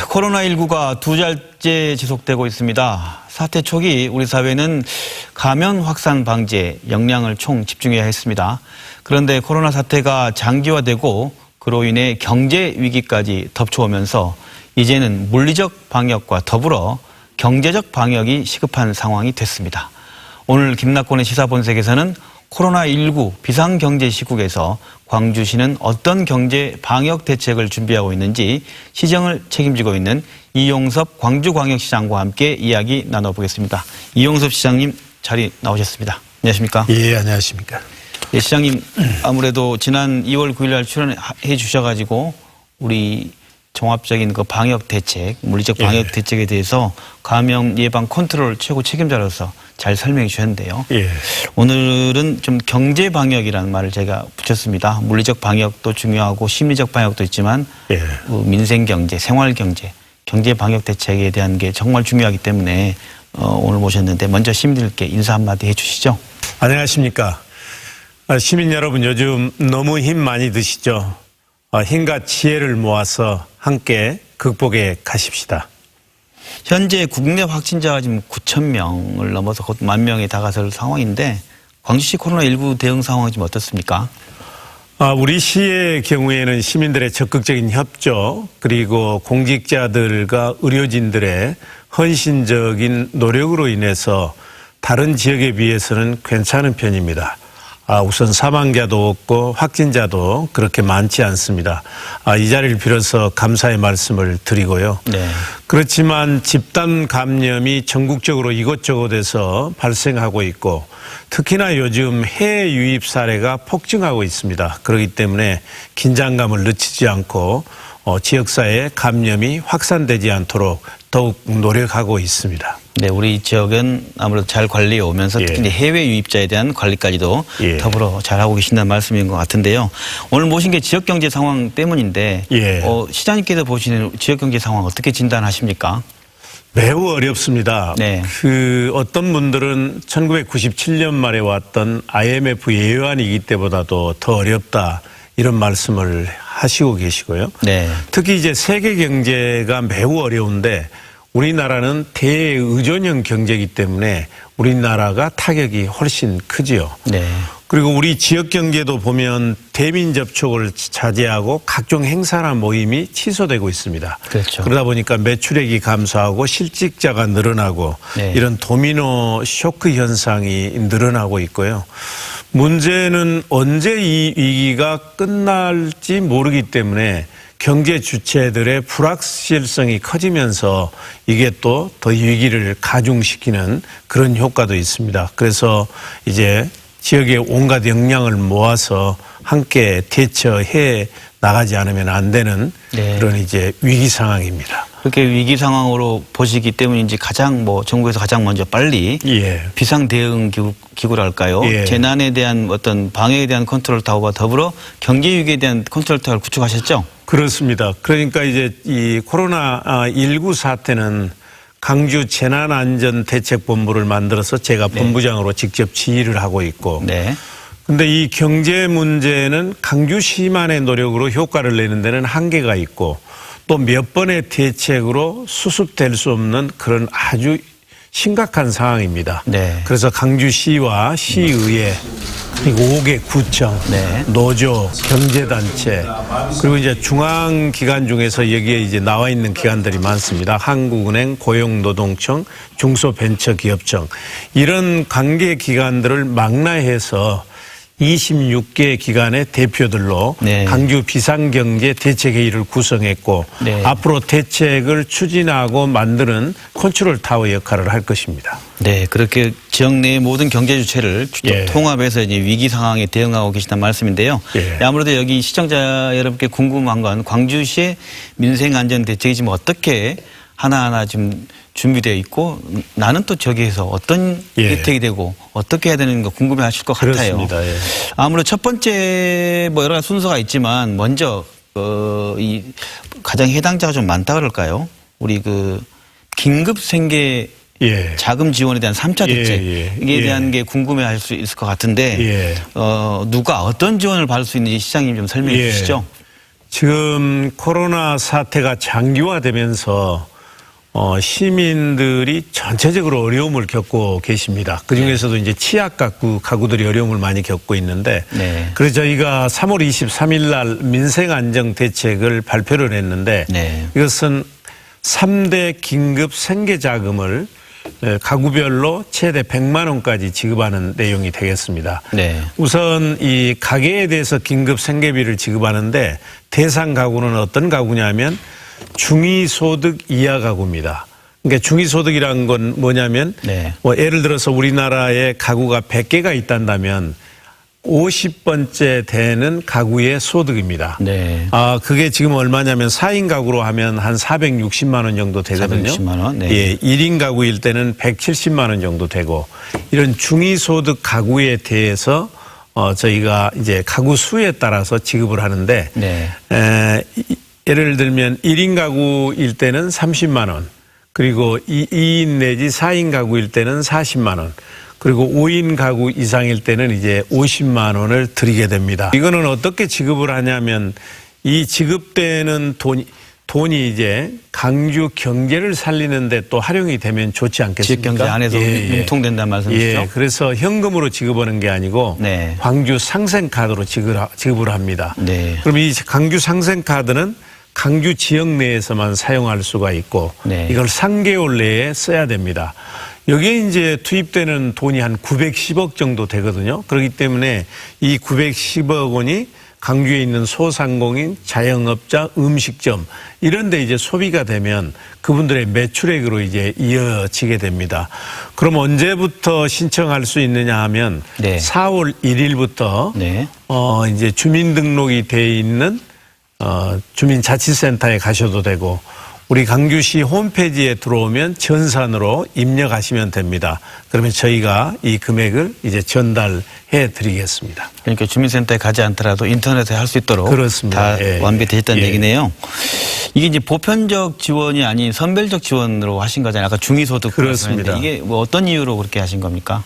코로나19가 두 달째 지속되고 있습니다. 사태 초기 우리 사회는 감염 확산 방지에 역량을 총 집중해야 했습니다. 그런데 코로나 사태가 장기화되고 그로 인해 경제 위기까지 덮쳐오면서 이제는 물리적 방역과 더불어 경제적 방역이 시급한 상황이 됐습니다. 오늘 김낙곤의 시사본색에서는 코로나19 비상경제 시국에서 광주시는 어떤 경제 방역 대책을 준비하고 있는지 시정을 책임지고 있는 이용섭 광주광역시장과 함께 이야기 나눠보겠습니다. 이용섭 시장님 자리 나오셨습니다. 안녕하십니까? 예, 안녕하십니까? 예, 시장님 아무래도 지난 2월 9일 날 출연해 주셔가지고 우리 종합적인 그 방역 대책, 물리적 방역 대책에 대해서 감염 예방 컨트롤 최고 책임자로서 잘 설명해 주셨는데요. 오늘은 좀 경제 방역이라는 말을 제가 붙였습니다. 물리적 방역도 중요하고 심리적 방역도 있지만 민생 경제, 생활 경제, 경제 방역 대책에 대한 게 정말 중요하기 때문에 오늘 모셨는데 먼저 시민들께 인사 한마디 해 주시죠. 안녕하십니까? 시민 여러분, 요즘 너무 힘 많이 드시죠? 힘과 지혜를 모아서 함께 극복해 가십시다. 현재 국내 확진자가 지금 9,000명을 넘어서 곧 10,000명에 다가설 상황인데 광주시 코로나19 대응 상황이 좀 어떻습니까? 우리 시의 경우에는 시민들의 적극적인 협조 그리고 공직자들과 의료진들의 헌신적인 노력으로 인해서 다른 지역에 비해서는 괜찮은 편입니다. 우선 사망자도 없고 확진자도 그렇게 많지 않습니다. 이 자리를 빌어서 감사의 말씀을 드리고요. 그렇지만 집단 감염이 전국적으로 이곳저곳에서 발생하고 있고 특히나 요즘 해외 유입 사례가 폭증하고 있습니다. 그렇기 때문에 긴장감을 늦추지 않고 지역사회에 감염이 확산되지 않도록 더욱 노력하고 있습니다. 네, 우리 지역은 아무래도 잘 관리해 오면서 특히 해외 유입자에 대한 관리까지도 더불어 잘하고 계신다는 말씀인 것 같은데요. 오늘 모신 게 지역경제 상황 때문인데 시장님께서 보시는 지역경제 상황 어떻게 진단하십니까? 매우 어렵습니다. 어떤 분들은 1997년 말에 왔던 IMF 예외안이기 때보다도 더 어렵다 이런 말씀을 하시고 계시고요. 특히 이제 세계 경제가 매우 어려운데 우리나라는 대의존형 경제이기 때문에 우리나라가 타격이 훨씬 크지요. 그리고 우리 지역 경제도 보면 대민 접촉을 자제하고 각종 행사나 모임이 취소되고 있습니다. 그러다 보니까 매출액이 감소하고 실직자가 늘어나고 이런 도미노 쇼크 현상이 늘어나고 있고요. 문제는 언제 이 위기가 끝날지 모르기 때문에 경제 주체들의 불확실성이 커지면서 이게 또 더 위기를 가중시키는 그런 효과도 있습니다. 그래서 이제 지역의 온갖 역량을 모아서 함께 대처해 나가지 않으면 안 되는 그런 이제 위기 상황입니다. 그렇게 위기 상황으로 보시기 때문인지 가장 정부에서 가장 먼저 빨리 비상 대응 기구랄까요? 재난에 대한 어떤 방역에 대한 컨트롤 타워와 더불어 경제 위기에 대한 컨트롤 타워를 구축하셨죠? 그렇습니다. 그러니까 이제 이 코로나19 사태는 강주 재난안전대책본부를 만들어서 제가 본부장으로 직접 지휘를 하고 있고 근데 이 경제 문제는 강주시만의 노력으로 효과를 내는 데는 한계가 있고 또 몇 번의 대책으로 수습될 수 없는 그런 아주 심각한 상황입니다. 그래서 강주시와 시의회 그리고 5개 구청, 노조, 경제단체 그리고 이제 중앙기관 중에서 여기에 이제 나와 있는 기관들이 많습니다. 한국은행, 고용노동청, 중소벤처기업청 이런 관계기관들을 망라해서 26개 기관의 대표들로 강주 비상경제 대책회의를 구성했고 앞으로 대책을 추진하고 만드는 컨트롤 타워 역할을 할 것입니다. 그렇게 지역 내 모든 경제 주체를 통합해서 이제 위기 상황에 대응하고 계시다는 말씀인데요. 아무래도 여기 시청자 여러분께 궁금한 건 광주시의 민생안전 대책이 지금 어떻게 하나하나 지금 준비되어 있고 나는 또 저기에서 어떤 혜택이 되고 어떻게 해야 되는 거 궁금해 하실 것 같아요. 아무래도 첫 번째 여러 가지 순서가 있지만 먼저 이 가장 해당자가 좀 많다 그럴까요? 우리 그 긴급 생계 자금 지원에 대한 3차 대책에 대한 게 궁금해할 수 있을 것 같은데 누가 어떤 지원을 받을 수 있는지 시장님 좀 설명해 주시죠. 지금 코로나 사태가 장기화되면서 시민들이 전체적으로 어려움을 겪고 계십니다. 그중에서도 이제 취약 가구들이 어려움을 많이 겪고 있는데 네. 그래서 저희가 3월 23일 날 민생안정대책을 발표를 했는데 네. 이것은 3대 긴급 생계자금을 가구별로 최대 100만 원까지 지급하는 내용이 되겠습니다. 네. 우선 이 가계에 대해서 긴급 생계비를 지급하는데 대상 가구는 어떤 가구냐면 중위소득 이하 가구입니다. 그러니까 중위소득이라는 건 뭐냐면 네. 예를 들어서 우리나라에 가구가 100개가 있단다면 50번째 되는 가구의 소득입니다. 네. 그게 지금 얼마냐면 4인 가구로 하면 한 460만 원 정도 되거든요. 460만 원. 네. 예, 1인 가구일 때는 170만 원 정도 되고 이런 중위소득 가구에 대해서 저희가 이제 가구 수에 따라서 지급을 하는데 네. 예를 들면 1인 가구일 때는 30만 원, 그리고 2인 내지 4인 가구일 때는 40만 원, 그리고 5인 가구 이상일 때는 이제 50만 원을 드리게 됩니다. 이거는 어떻게 지급을 하냐면 이 지급되는 돈이 이제 강주 경제를 살리는데 또 활용이 되면 좋지 않겠습니까? 지역 경제 안에서 융통된다는 말씀이시죠? 예, 그래서 현금으로 지급하는 게 아니고 네. 광주 상생카드로 지급을 합니다. 네. 그럼 이 강주 상생카드는 강주 지역 내에서만 사용할 수가 있고 네. 이걸 3개월 내에 써야 됩니다. 여기에 이제 투입되는 돈이 한 910억 정도 되거든요. 그렇기 때문에 이 910억 원이 강주에 있는 소상공인, 자영업자, 음식점 이런 데 이제 소비가 되면 그분들의 매출액으로 이제 이어지게 됩니다. 그럼 언제부터 신청할 수 있느냐 하면 네. 4월 1일부터 네. 이제 주민등록이 돼 있는 주민자치센터에 가셔도 되고 우리 강주시 홈페이지에 들어오면 전산으로 입력하시면 됩니다. 그러면 저희가 이 금액을 이제 전달해 드리겠습니다. 그러니까 주민센터에 가지 않더라도 인터넷에 할 수 있도록 그렇습니다. 다 예. 완비되어 있다는 예. 얘기네요. 이게 이제 보편적 지원이 아닌 선별적 지원으로 하신 거잖아요. 아까 중위소득. 그렇습니다. 이게 뭐 어떤 이유로 그렇게 하신 겁니까?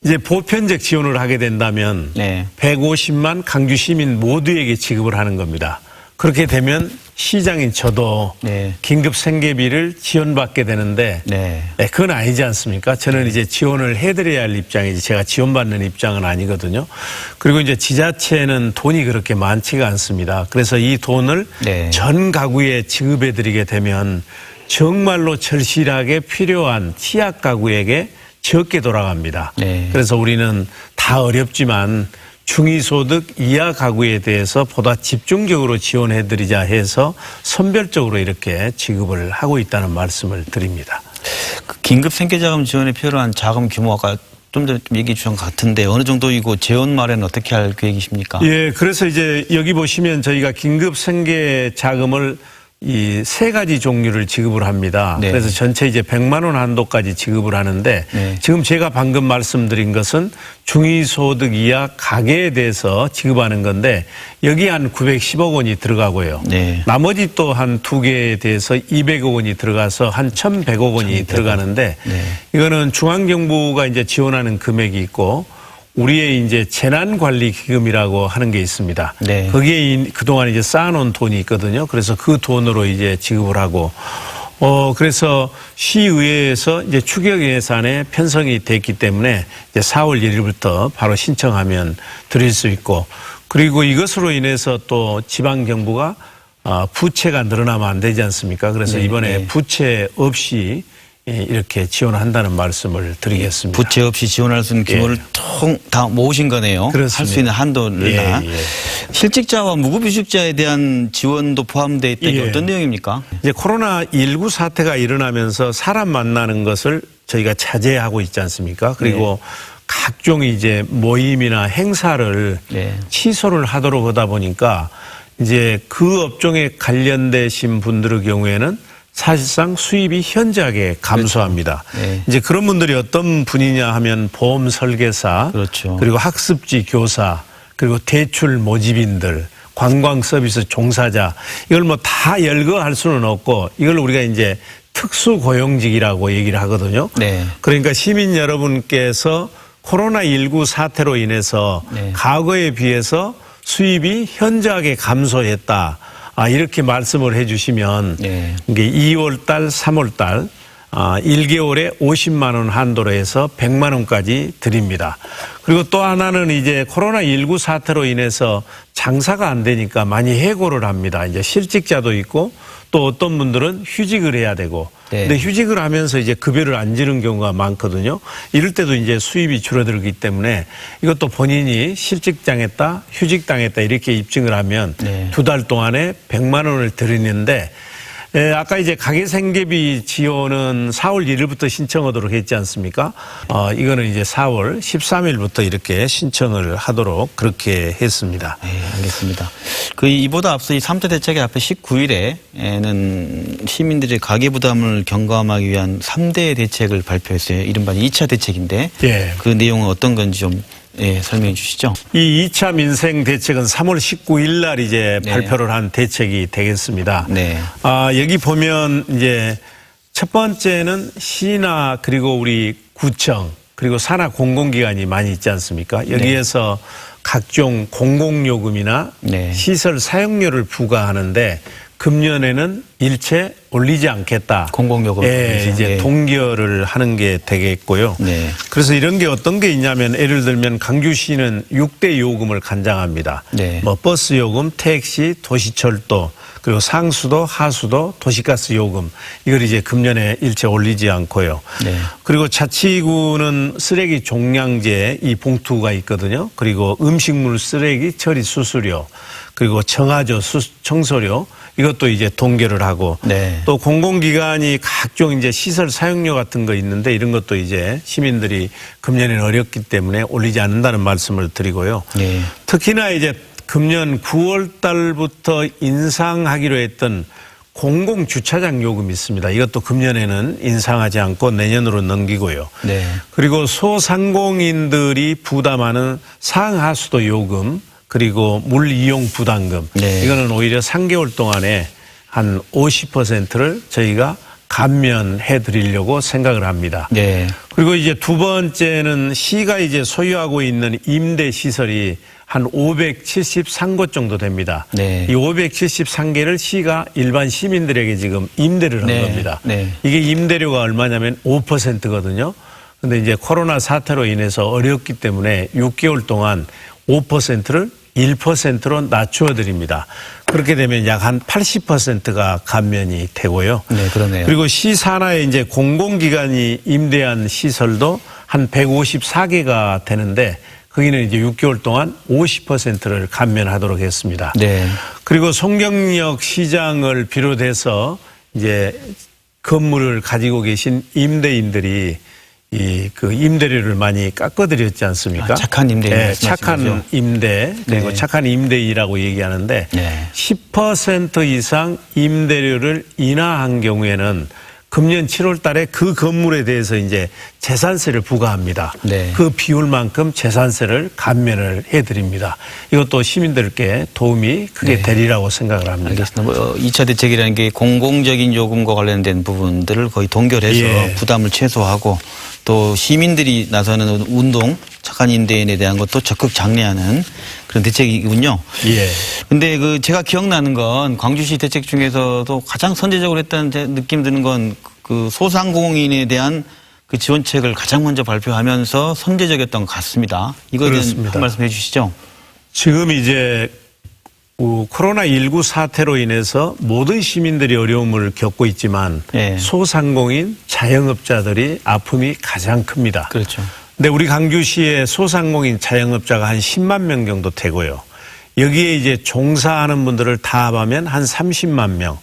이제 보편적 지원을 하게 된다면 네. 150만 강주 시민 모두에게 지급을 하는 겁니다. 그렇게 되면 시장인 저도 네. 긴급 생계비를 지원받게 되는데 네. 그건 아니지 않습니까? 저는 이제 지원을 해드려야 할 입장이지 제가 지원받는 입장은 아니거든요. 그리고 이제 지자체는 돈이 그렇게 많지가 않습니다. 그래서 이 돈을 네. 전 가구에 지급해드리게 되면 정말로 절실하게 필요한 취약 가구에게 적게 돌아갑니다. 네. 그래서 우리는 다 어렵지만 중위소득 이하 가구에 대해서 보다 집중적으로 지원해드리자 해서 선별적으로 이렇게 지급을 하고 있다는 말씀을 드립니다. 그 긴급 생계자금 지원에 필요한 자금 규모가 좀 전에 좀 얘기해 주신 것 같은데 어느 정도이고 재원 마련은 어떻게 할 계획이십니까? 예, 그래서 이제 여기 보시면 저희가 긴급 생계자금을 이 세 가지 종류를 지급을 합니다. 네. 그래서 전체 이제 100만 원 한도까지 지급을 하는데 네. 지금 제가 방금 말씀드린 것은 중위소득 이하 가계에 대해서 지급하는 건데 여기 한 910억 원이 들어가고요. 네. 나머지 또 한 두 개에 대해서 200억 원이 들어가서 한 1,100억 원이 들어가는데 네. 이거는 중앙정부가 이제 지원하는 금액이 있고 우리의 이제 재난관리기금이라고 하는 게 있습니다. 네. 거기에 그동안 이제 쌓아놓은 돈이 있거든요. 그래서 그 돈으로 이제 지급을 하고, 그래서 시의회에서 이제 추경 예산에 편성이 됐기 때문에 이제 4월 1일부터 바로 신청하면 드릴 수 있고, 그리고 이것으로 인해서 또 지방정부가 부채가 늘어나면 안 되지 않습니까? 그래서 네, 이번에 네. 부채 없이 이렇게 지원한다는 말씀을 드리겠습니다. 부채 없이 지원할 수 있는 규모를 통 다 모으신 거네요. 그렇습니다. 할 수 있는 한도를 다. 예, 예. 실직자와 무급휴직자에 대한 지원도 포함되어 있다. 이게 예. 어떤 내용입니까? 이제 코로나19 사태가 일어나면서 사람 만나는 것을 저희가 자제하고 있지 않습니까? 그리고 각종 이제 모임이나 행사를 네. 취소를 하도록 하다 보니까 이제 그 업종에 관련되신 분들의 경우에는 사실상 수입이 현저하게 감소합니다. 그렇죠. 네. 이제 그런 분들이 어떤 분이냐 하면 보험 설계사, 그렇죠. 그리고 학습지 교사, 그리고 대출 모집인들, 관광 서비스 종사자, 이걸 뭐 다 열거할 수는 없고 이걸 우리가 이제 특수고용직이라고 얘기를 하거든요. 네. 그러니까 시민 여러분께서 코로나19 사태로 인해서 네. 과거에 비해서 수입이 현저하게 감소했다. 이렇게 말씀을 해 주시면 네. 이게 2월 달, 3월 달 1개월에 50만 원 한도로 해서 100만 원까지 드립니다. 그리고 또 하나는 이제 코로나19 사태로 인해서 장사가 안 되니까 많이 해고를 합니다. 이제 실직자도 있고 또 어떤 분들은 휴직을 해야 되고 네. 근데 휴직을 하면서 이제 급여를 안 주는 경우가 많거든요. 이럴 때도 이제 수입이 줄어들기 때문에 이것도 본인이 실직당했다, 휴직당했다 이렇게 입증을 하면 네. 2달 동안에 100만 원을 드리는데 아까 이제 가계생계비 지원은 4월 1일부터 신청하도록 했지 않습니까? 이거는 이제 4월 13일부터 이렇게 신청을 하도록 그렇게 했습니다. 네, 알겠습니다. 이보다 앞서 이 3대 대책의 앞에 19일에는 시민들의 가계부담을 경감하기 위한 3대 대책을 발표했어요. 이른바 2차 대책인데 예. 그 내용은 어떤 건지 좀 설명해 주시죠. 이 2차 민생 대책은 3월 19일 날 이제 네. 발표를 한 대책이 되겠습니다. 네. 여기 보면 이제 첫 번째는 시나 그리고 우리 구청 그리고 산하 공공기관이 많이 있지 않습니까? 여기에서 각종 공공요금이나 네. 시설 사용료를 부과하는데 금년에는 일체 올리지 않겠다. 공공요금. 이제 동결을 하는 게 되겠고요. 네. 그래서 이런 게 어떤 게 있냐면 예를 들면 광주시는 6대 요금을 간장합니다. 네. 뭐 버스 요금, 택시, 도시철도, 그리고 상수도, 하수도, 도시가스 요금 이걸 이제 금년에 일체 올리지 않고요. 네. 그리고 자치구는 쓰레기 종량제 이 봉투가 있거든요. 그리고 음식물 쓰레기 처리 수수료, 그리고 청하조 청소료 이것도 이제 동결을 하고 네. 또 공공기관이 각종 이제 시설 사용료 같은 거 있는데 이런 것도 이제 시민들이 금년에는 어렵기 때문에 올리지 않는다는 말씀을 드리고요. 네. 특히나 이제 금년 9월 달부터 인상하기로 했던 공공주차장 요금이 있습니다. 이것도 금년에는 인상하지 않고 내년으로 넘기고요. 네. 그리고 소상공인들이 부담하는 상하수도 요금 그리고 물 이용 부담금 네. 이거는 오히려 3개월 동안에 한 50%를 저희가 감면해 드리려고 생각을 합니다. 네. 그리고 이제 두 번째는 시가 이제 소유하고 있는 임대 시설이 한 573곳 정도 됩니다. 네. 이 573개를 시가 일반 시민들에게 지금 임대를 한 네. 겁니다. 네. 이게 임대료가 얼마냐면 5%거든요. 근데 이제 코로나 사태로 인해서 어렵기 때문에 6개월 동안 5%를 1%로 낮추어 드립니다. 그렇게 되면 약 한 80%가 감면이 되고요. 네, 그러네요. 그리고 시 산하에 이제 공공기관이 임대한 시설도 한 154개가 되는데 거기는 이제 6개월 동안 50%를 감면하도록 했습니다. 네. 그리고 송경역 시장을 비롯해서 이제 건물을 가지고 계신 임대인들이 그 임대료를 많이 깎아드렸지 않습니까? 착한 임대인 네, 말씀하시는 착한 거죠? 임대 그리고 네. 착한 임대인이라고 얘기하는데 네. 10% 이상 임대료를 인하한 경우에는 금년 7월 달에 그 건물에 대해서 이제 재산세를 부과합니다. 네. 그 비율만큼 재산세를 감면을 해드립니다. 이것도 시민들께 도움이 크게 네. 되리라고 생각을 합니다. 알겠습니다. 2차 대책이라는 게 공공적인 요금과 관련된 부분들을 거의 동결해서 예. 부담을 최소화하고 또 시민들이 나서는 운동, 착한 임대인에 대한 것도 적극 장려하는 그런 대책이군요. 예. 근데 제가 기억나는 건 광주시 대책 중에서도 가장 선제적으로 했다는 느낌 드는 건 그 소상공인에 대한 그 지원책을 가장 먼저 발표하면서 선제적이었던 것 같습니다. 이거에 대한 그렇습니다. 한 말씀 해 주시죠. 지금 이제 코로나19 사태로 인해서 모든 시민들이 어려움을 겪고 있지만 네. 소상공인, 자영업자들이 아픔이 가장 큽니다. 그렇죠. 근데 우리 광주시에 소상공인 자영업자가 한 10만 명 정도 되고요. 여기에 이제 종사하는 분들을 다 합하면 한 30만 명.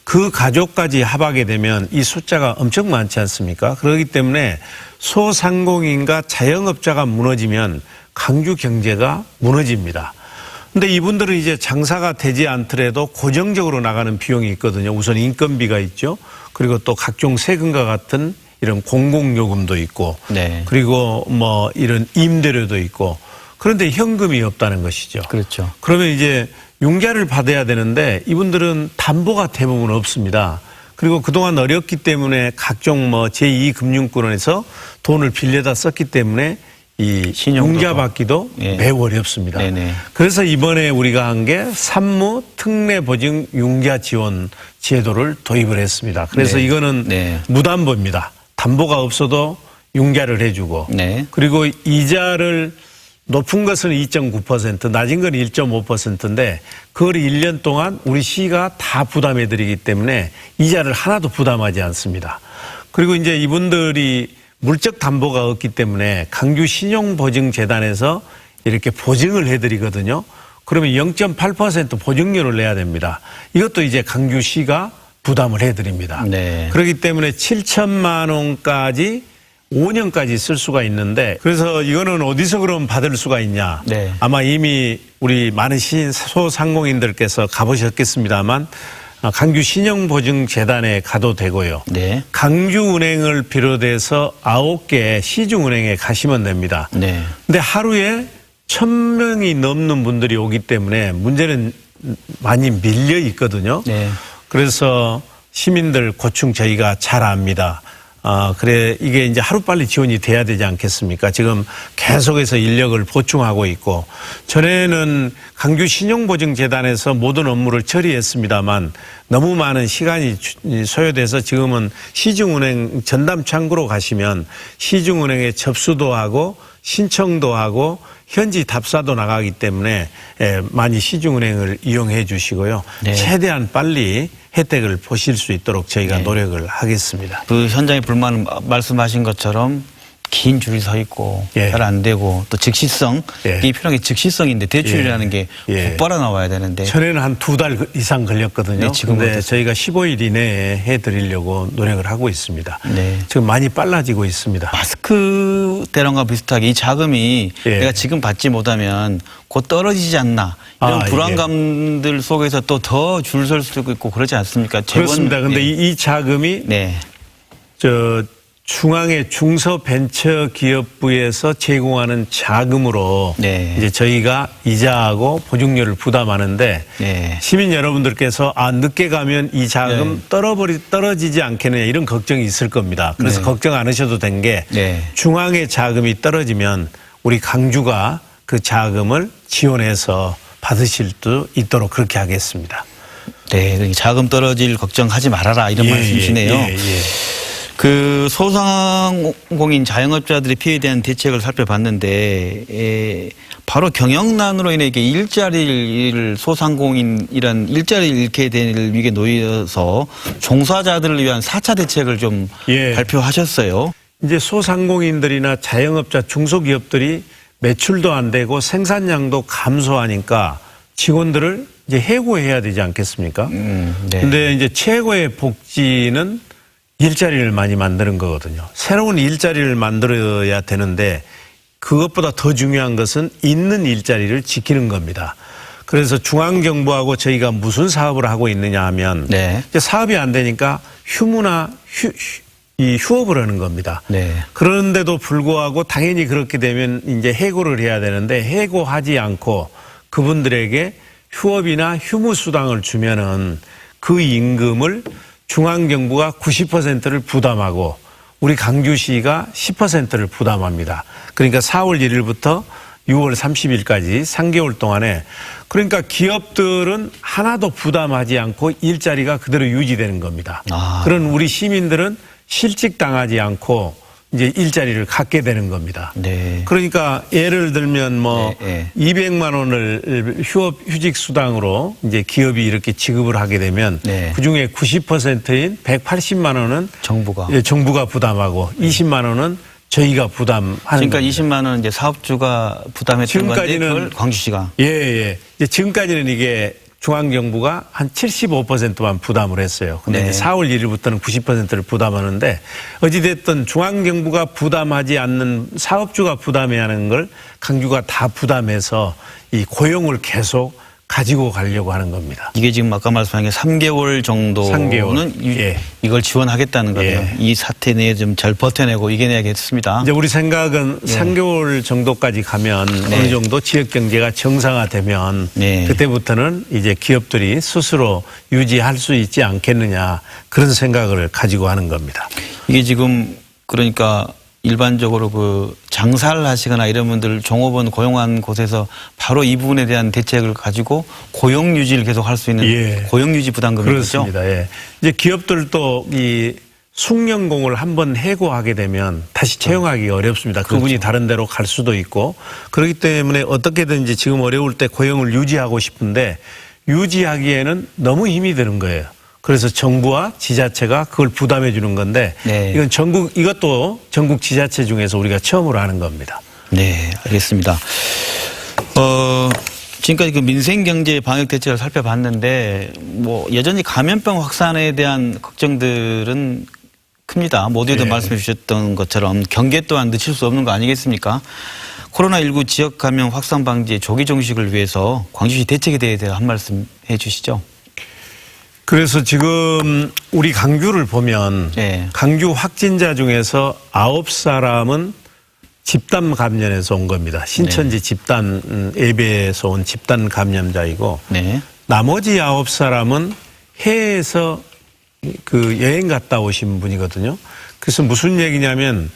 그 가족까지 합하게 되면 이 숫자가 엄청 많지 않습니까? 그렇기 때문에 소상공인과 자영업자가 무너지면 광주 경제가 무너집니다. 근데 이분들은 이제 장사가 되지 않더라도 고정적으로 나가는 비용이 있거든요. 우선 인건비가 있죠. 그리고 또 각종 세금과 같은 이런 공공요금도 있고 네. 그리고 뭐 이런 임대료도 있고 그런데 현금이 없다는 것이죠. 그렇죠. 그러면 이제 융자를 받아야 되는데 이분들은 담보가 대부분 없습니다. 그리고 그동안 어렵기 때문에 각종 뭐 제2금융권에서 돈을 빌려다 썼기 때문에 이 신용도도. 융자 받기도 예. 매우 어렵습니다. 네네. 그래서 이번에 우리가 한 게 산무 특례 보증 융자 지원 제도를 도입을 했습니다. 그래서 네. 이거는 네. 무담보입니다. 담보가 없어도 융자를 해주고 네. 그리고 이자를 높은 것은 2.9%, 낮은 건 1.5%인데 그걸 1년 동안 우리 시가 다 부담해 드리기 때문에 이자를 하나도 부담하지 않습니다. 그리고 이제 이분들이 물적 담보가 없기 때문에 강주 신용보증재단에서 이렇게 보증을 해 드리거든요. 그러면 0.8% 보증료를 내야 됩니다. 이것도 이제 강주시가 부담을 해 드립니다. 네. 그렇기 때문에 7천만 원까지 5년까지 쓸 수가 있는데 그래서 이거는 어디서 그럼 받을 수가 있냐. 네. 아마 이미 우리 많은 소상공인들께서 가보셨겠습니다만 강주 신용보증재단에 가도 되고요. 네. 강주은행을 비롯해서 9개 시중은행에 가시면 됩니다. 네. 근데 하루에 1,000명이 넘는 분들이 오기 때문에 문제는 많이 밀려 있거든요. 네. 그래서 시민들 고충 저희가 잘 압니다. 그래, 이게 이제 하루빨리 지원이 돼야 되지 않겠습니까? 지금 계속해서 인력을 보충하고 있고, 전에는 강주 신용보증재단에서 모든 업무를 처리했습니다만 너무 많은 시간이 소요돼서 지금은 시중은행 전담 창구로 가시면 시중은행에 접수도 하고 신청도 하고 현지 답사도 나가기 때문에 많이 시중은행을 이용해 주시고요. 네. 최대한 빨리 혜택을 보실 수 있도록 저희가 네. 노력을 하겠습니다. 그 현장의 불만은 말씀하신 것처럼 긴 줄이 서 있고 예. 잘 안 되고 또 즉시성 예. 이게 필요한 게 즉시성인데 대출이라는 게 예. 곧바로 나와야 되는데 전에는 한 2달 이상 걸렸거든요. 네, 지금은 근데 저희가 15일 이내에 해드리려고 노력을 하고 있습니다. 네. 지금 많이 빨라지고 있습니다. 마스크 대란과 비슷하게 이 자금이 예. 내가 지금 받지 못하면 곧 떨어지지 않나 이런 아, 불안감들 속에서 또 더 줄 설 수도 있고 그러지 않습니까? 그렇습니다. 근데 네. 이 자금이 네. 중앙의 중소벤처기업부에서 제공하는 자금으로 네. 이제 저희가 이자하고 보증료를 부담하는데 네. 시민 여러분들께서 늦게 가면 이 자금 떨어지지 않겠느냐 이런 걱정이 있을 겁니다. 그래서 네. 걱정 안 하셔도 된 게 네. 중앙의 자금이 떨어지면 우리 강주가 그 자금을 지원해서 받으실 수 있도록 그렇게 하겠습니다. 네, 자금 떨어질 걱정하지 말아라 이런 말씀이시네요. 예. 그 소상공인 자영업자들의 피해에 대한 대책을 살펴봤는데 바로 경영난으로 인해 이게 일자리를 소상공인이란 일자리를 잃게 될 위기에 놓여서 종사자들을 위한 4차 대책을 좀 발표하셨어요. 이제 소상공인들이나 자영업자 중소기업들이 매출도 안 되고 생산량도 감소하니까 직원들을 이제 해고해야 되지 않겠습니까? 네. 근데 이제 최고의 복지는 일자리를 많이 만드는 거거든요. 새로운 일자리를 만들어야 되는데 그것보다 더 중요한 것은 있는 일자리를 지키는 겁니다. 그래서 중앙정부하고 저희가 무슨 사업을 하고 있느냐 하면 네. 이제 사업이 안 되니까 휴무나 휴업을 하는 겁니다. 네. 그런데도 불구하고 당연히 그렇게 되면 이제 해고를 해야 되는데 해고하지 않고 그분들에게 휴업이나 휴무수당을 주면은 그 임금을 중앙정부가 90%를 부담하고 우리 강주시가 10%를 부담합니다. 그러니까 4월 1일부터 6월 30일까지 3개월 동안에 그러니까 기업들은 하나도 부담하지 않고 일자리가 그대로 유지되는 겁니다. 그런 우리 시민들은 실직당하지 않고 이제 일자리를 갖게 되는 겁니다. 네. 그러니까 예를 들면 뭐 200만 원을 휴직 수당으로 이제 기업이 이렇게 지급을 하게 되면 그중에 90%인 180만 원은 정부가 부담하고 20만 원은 저희가 부담하는 그러니까 겁니다. 20만 원은 이제 사업주가 부담했던 건데 그걸 광주시가 이제 지금까지는 이게 중앙정부가 한 75%만 부담을 했어요. 근데 이제 4월 1일부터는 90%를 부담하는데 어찌됐든 중앙정부가 부담하지 않는 사업주가 부담해야 하는 걸 강주가 다 부담해서 이 고용을 계속 가지고 가려고 하는 겁니다. 이게 지금 아까 말씀한 게 3개월 정도는 이걸 지원하겠다는 거예요. 이 사태 내에 좀 잘 버텨내고 이겨내야겠습니다. 이제 우리 생각은 3개월 정도까지 가면 어느 정도 지역 경제가 정상화되면 그때부터는 이제 기업들이 스스로 유지할 수 있지 않겠느냐 그런 생각을 가지고 하는 겁니다. 이게 지금 그러니까 일반적으로 그 장사를 하시거나 이런 분들 종업원 고용한 곳에서 바로 이 부분에 대한 대책을 가지고 고용 유지를 계속 할 수 있는 예. 고용 유지 부담금이죠. 그렇습니다. 예. 이제 기업들도 이 숙련공을 한번 해고하게 되면 다시 채용하기 어렵습니다. 그분이 그렇죠. 다른 데로 갈 수도 있고 그렇기 때문에 어떻게든지 지금 어려울 때 고용을 유지하고 싶은데 유지하기에는 너무 힘이 드는 거예요. 그래서 정부와 지자체가 그걸 부담해 주는 건데 네. 이것도 전국 지자체 중에서 우리가 처음으로 하는 겁니다. 네, 알겠습니다. 지금까지 그 민생경제 방역 대책을 살펴봤는데 뭐 여전히 감염병 확산에 대한 걱정들은 큽니다. 모두에도 네. 말씀해 주셨던 것처럼 경계 또한 늦출 수 없는 거 아니겠습니까? 코로나19 지역 감염 확산 방지 조기 종식을 위해서 광주시 대책에 대해서 한 말씀 해 주시죠. 그래서 지금 우리 광주를 보면 네. 광주 확진자 중에서 9사람은 집단 감염에서 온 겁니다. 신천지 집단 예배에서 온 집단 감염자이고 네. 나머지 9사람은 해외에서 그 여행 갔다 오신 분이거든요. 그래서 무슨 얘기냐면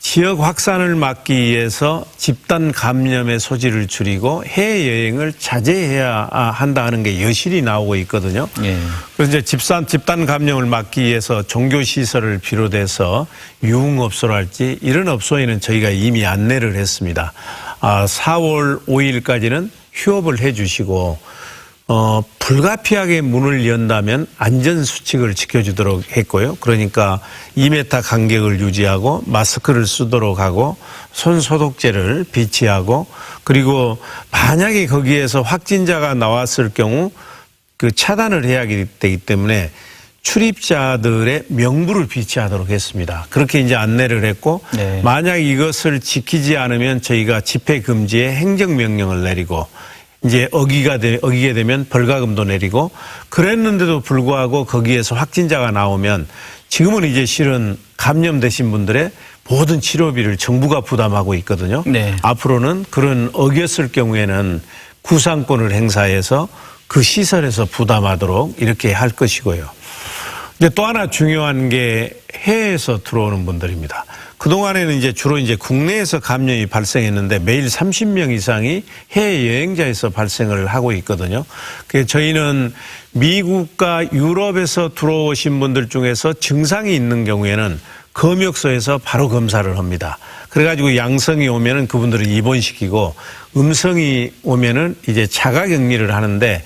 지역 확산을 막기 위해서 집단 감염의 소지를 줄이고 해외여행을 자제해야 한다 하는 게 여실히 나오고 있거든요. 예. 그래서 이제 집단 감염을 막기 위해서 종교시설을 비롯해서 유흥업소랄지 이런 업소에는 저희가 이미 안내를 했습니다. 4월 5일까지는 휴업을 해 주시고 불가피하게 문을 연다면 안전수칙을 지켜주도록 했고요. 그러니까 2m 간격을 유지하고 마스크를 쓰도록 하고 손소독제를 비치하고 그리고 만약에 거기에서 확진자가 나왔을 경우 그 차단을 해야 되기 때문에 출입자들의 명부를 비치하도록 했습니다. 그렇게 이제 안내를 했고 네. 만약 이것을 지키지 않으면 저희가 집회 금지에 행정명령을 내리고 이제 어기게 되면 벌가금도 내리고 그랬는데도 불구하고 거기에서 확진자가 나오면 지금은 이제 실은 감염되신 분들의 모든 치료비를 정부가 부담하고 있거든요. 네. 앞으로는 그런 어겼을 경우에는 구상권을 행사해서 그 시설에서 부담하도록 이렇게 할 것이고요. 근데 또 하나 중요한 게 해외에서 들어오는 분들입니다. 그동안에는 이제 주로 이제 국내에서 감염이 발생했는데 매일 30명 이상이 해외 여행자에서 발생을 하고 있거든요. 그래서 저희는 미국과 유럽에서 들어오신 분들 중에서 증상이 있는 경우에는 검역소에서 바로 검사를 합니다. 그래가지고 양성이 오면은 그분들을 입원시키고 음성이 오면은 이제 자가격리를 하는데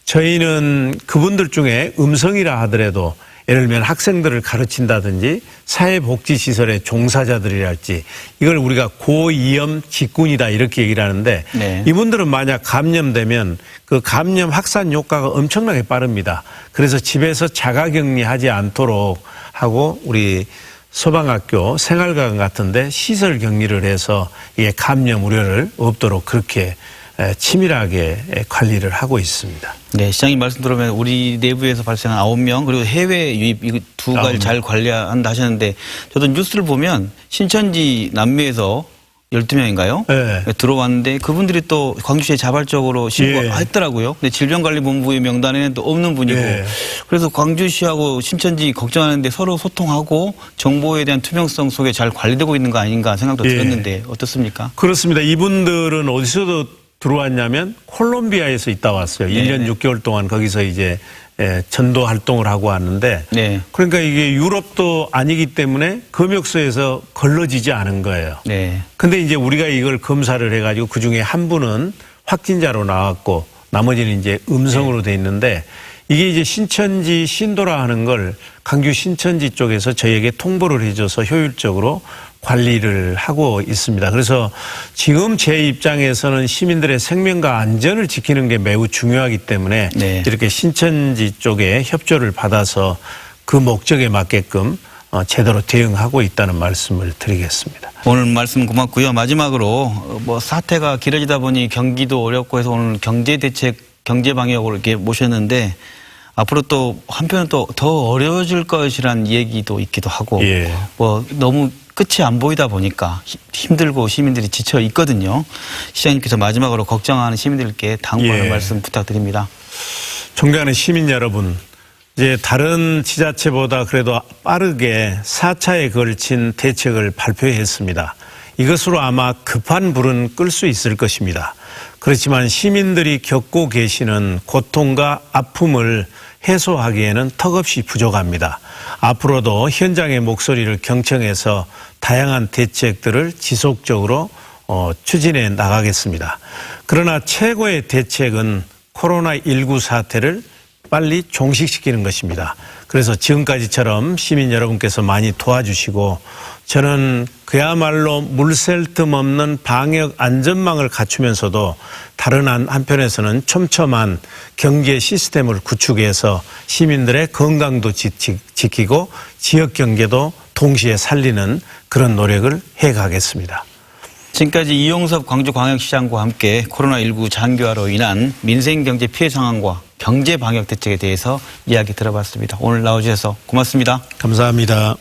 저희는 그분들 중에 음성이라 하더라도 예를 들면 학생들을 가르친다든지 사회복지시설의 종사자들이랄지 이걸 우리가 고위험 직군이다 이렇게 얘기를 하는데 네. 이분들은 만약 감염되면 그 감염 확산 효과가 엄청나게 빠릅니다. 그래서 집에서 자가격리하지 않도록 하고 우리 소방학교 생활관 같은데 시설 격리를 해서 이게 감염 우려를 없도록 그렇게 치밀하게 관리를 하고 있습니다. 네, 시장님 말씀 들으면 우리 내부에서 발생한 9명 그리고 해외 유입 이 두 가지 잘 관리한다 하셨는데 저도 뉴스를 보면 신천지 남미에서 12명인가요? 네. 들어왔는데 그분들이 또 광주시에 자발적으로 신고했더라고요. 근데 질병관리본부의 명단에는 또 없는 분이고 그래서 광주시하고 신천지 걱정하는데 서로 소통하고 정보에 대한 투명성 속에 잘 관리되고 있는 거 아닌가 생각도 들었는데 어떻습니까? 그렇습니다. 이분들은 어디서도 들어왔냐면 콜롬비아에서 있다 왔어요. 1년 6개월 동안 거기서 이제 전도 활동을 하고 왔는데 네. 그러니까 이게 유럽도 아니기 때문에 검역소에서 걸러지지 않은 거예요. 네. 근데 이제 우리가 이걸 검사를 해가지고 그중에 한 분은 확진자로 나왔고 나머지는 이제 음성으로 돼 있는데 이게 이제 신천지 신도라 하는 걸 광주 신천지 쪽에서 저희에게 통보를 해줘서 효율적으로 관리를 하고 있습니다. 그래서 지금 제 입장에서는 시민들의 생명과 안전을 지키는 게 매우 중요하기 때문에 이렇게 신천지 쪽에 협조를 받아서 그 목적에 맞게끔 제대로 대응하고 있다는 말씀을 드리겠습니다. 오늘 말씀 고맙고요. 마지막으로 뭐 사태가 길어지다 보니 경기도 어렵고 해서 오늘 경제대책, 경제방역으로 이렇게 모셨는데 앞으로 또 한편은 또 더 어려워질 것이라는 얘기도 있기도 하고 뭐 너무 끝이 안 보이다 보니까 힘들고 시민들이 지쳐 있거든요. 시장님께서 마지막으로 걱정하는 시민들께 당부하는 말씀 부탁드립니다. 존경하는 시민 여러분, 이제 다른 지자체보다 그래도 빠르게 4차에 걸친 대책을 발표했습니다. 이것으로 아마 급한 불은 끌 수 있을 것입니다. 그렇지만 시민들이 겪고 계시는 고통과 아픔을 해소하기에는 턱없이 부족합니다. 앞으로도 현장의 목소리를 경청해서 다양한 대책들을 지속적으로 추진해 나가겠습니다. 그러나 최고의 대책은 코로나19 사태를 빨리 종식시키는 것입니다. 그래서 지금까지처럼 시민 여러분께서 많이 도와주시고 저는 그야말로 물샐 틈 없는 방역 안전망을 갖추면서도 다른 한편에서는 촘촘한 경제 시스템을 구축해서 시민들의 건강도 지키고 지역 경제도 동시에 살리는 그런 노력을 해가겠습니다. 지금까지 이용섭 광주광역시장과 함께 코로나19 장기화로 인한 민생경제 피해 상황과 경제 방역 대책에 대해서 이야기 들어봤습니다. 오늘 나와주셔서 고맙습니다. 감사합니다.